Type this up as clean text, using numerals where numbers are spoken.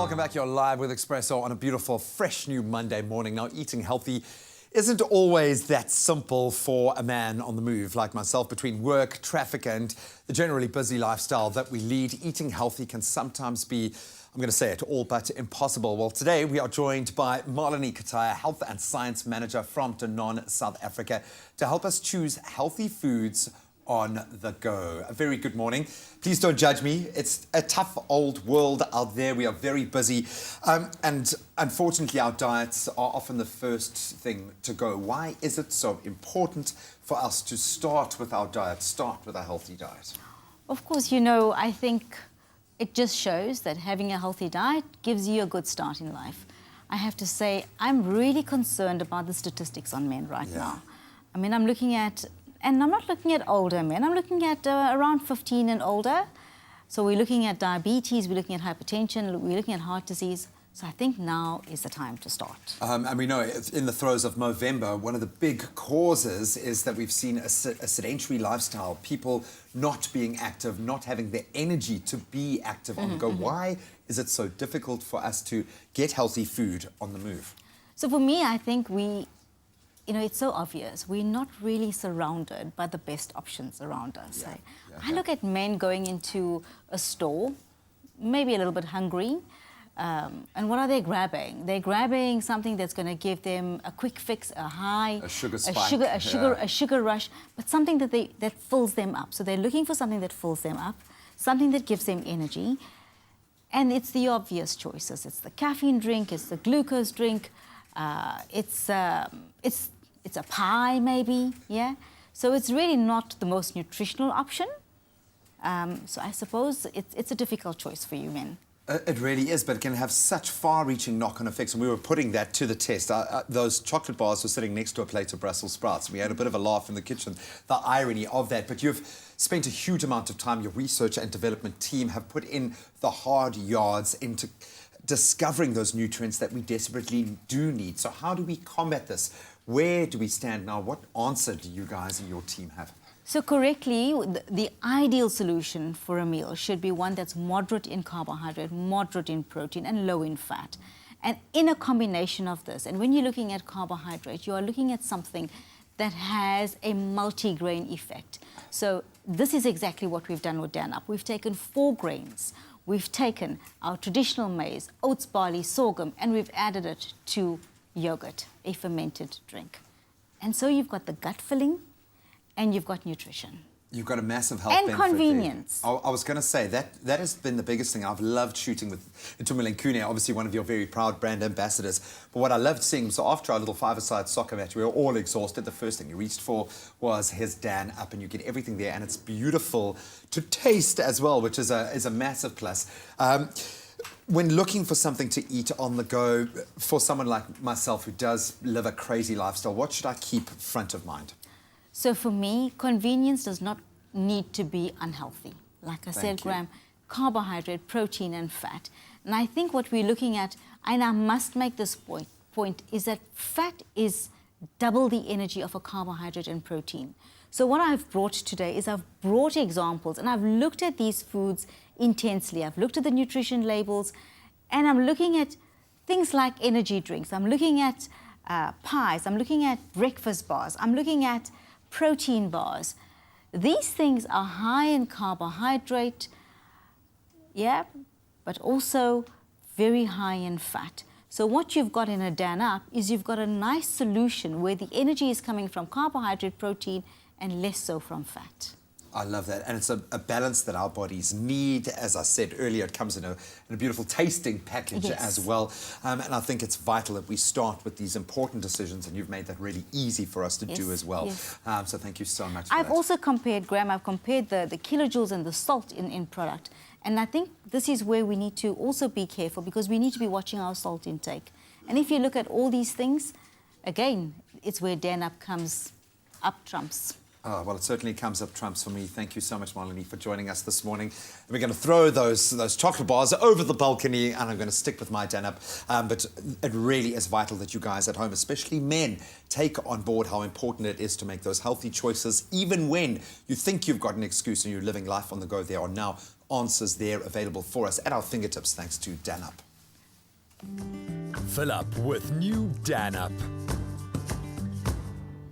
Welcome back. You're live with Expresso on a beautiful, fresh new Monday morning. Now, eating healthy isn't always that simple for a man on the move like myself. Between work, traffic, and the generally busy lifestyle that we lead, eating healthy can sometimes be, I'm going to say it, all but impossible. Well, today we are joined by Marlinie Kotiah, Health and Science Manager from Danone, South Africa, to help us choose healthy foods on the go. A very good morning. Please don't judge me. It's a tough old world out there. We are very busy. And unfortunately, our diets are often the first thing to go. Why is it so important for us to start with our diet, start with a healthy diet? Of course, you know, I think it just shows that having a healthy diet gives you a good start in life. I have to say, I'm really concerned about the statistics on men right now. I mean, I'm looking at, and I'm not looking at older men, I'm looking at around 15 and older. So we're looking at diabetes, we're looking at hypertension, we're looking at heart disease. So I think now is the time to start. And we know in the throes of November, one of the big causes is that we've seen a sedentary lifestyle, people not being active, not having the energy to be active on the go. Why is it so difficult for us to get healthy food on the move? So for me, I think you know, it's so obvious. We're not really surrounded by the best options around us. I look at men going into a store, maybe a little bit hungry, and what are they grabbing? They're grabbing something that's going to give them a quick fix, a high, a sugar spike, a sugar rush, but something that fills them up. So they're looking for something that fills them up, something that gives them energy, and it's the obvious choices. It's the caffeine drink, it's the glucose drink, it's a pie maybe, yeah. So it's really not the most nutritional option. So I suppose it's a difficult choice for you men. It really is, but it can have such far-reaching knock-on effects, and we were putting that to the test. Those chocolate bars were sitting next to a plate of Brussels sprouts. We had a bit of a laugh in the kitchen, the irony of that. But you've spent a huge amount of time, your research and development team have put in the hard yards into discovering those nutrients that we desperately do need. So how do we combat this? Where do we stand now? What answer do you guys and your team have? So correctly, the ideal solution for a meal should be one that's moderate in carbohydrate, moderate in protein, and low in fat. And in a combination of this, and when you're looking at carbohydrate, you are looking at something that has a multi-grain effect. So this is exactly what we've done with Danup. We've taken 4 grains. We've taken our traditional maize, oats, barley, sorghum, and we've added it to yogurt, a fermented drink. And so you've got the gut filling and you've got nutrition. You've got a massive health and benefit convenience. there. I was going to say, that has been the biggest thing. I've loved shooting with Marlinie Kotiah, obviously one of your very proud brand ambassadors. But what I loved seeing, so after our little 5-a-side soccer match, we were all exhausted. The first thing you reached for was his Danup, and you get everything there, and it's beautiful to taste as well, which is a massive plus. When looking for something to eat on the go, for someone like myself who does live a crazy lifestyle, what should I keep front of mind? So for me, convenience does not need to be unhealthy. Like I said, Graham, carbohydrate, protein, and fat. And I think what we're looking at, and I must make this point is that fat is double the energy of a carbohydrate and protein. So what I've brought today is I've brought examples, and I've looked at these foods intensely. I've looked at the nutrition labels, and I'm looking at things like energy drinks. I'm looking at pies. I'm looking at breakfast bars. I'm looking at protein bars. These things are high in carbohydrate, yeah, but also very high in fat. So what you've got in a Danup is you've got a nice solution where the energy is coming from carbohydrate, protein, and less so from fat. I love that, and it's a balance that our bodies need. As I said earlier, it comes in a beautiful tasting package as well, and I think it's vital that we start with these important decisions, and you've made that really easy for us to do as well. So thank you so much for I've also compared, Graham, I've compared the kilojoules and the salt in product, and I think this is where we need to also be careful, because we need to be watching our salt intake. And if you look at all these things, again, it's where Danup comes up trumps. Oh, well, it certainly comes up trumps for me. Thank you so much, Marlinie, for joining us this morning. And we're going to throw those chocolate bars over the balcony, and I'm going to stick with my Danup. But it really is vital that you guys at home, especially men, take on board how important it is to make those healthy choices, even when you think you've got an excuse and you're living life on the go. There are now answers there available for us at our fingertips, thanks to Danup. Fill up with new Danup.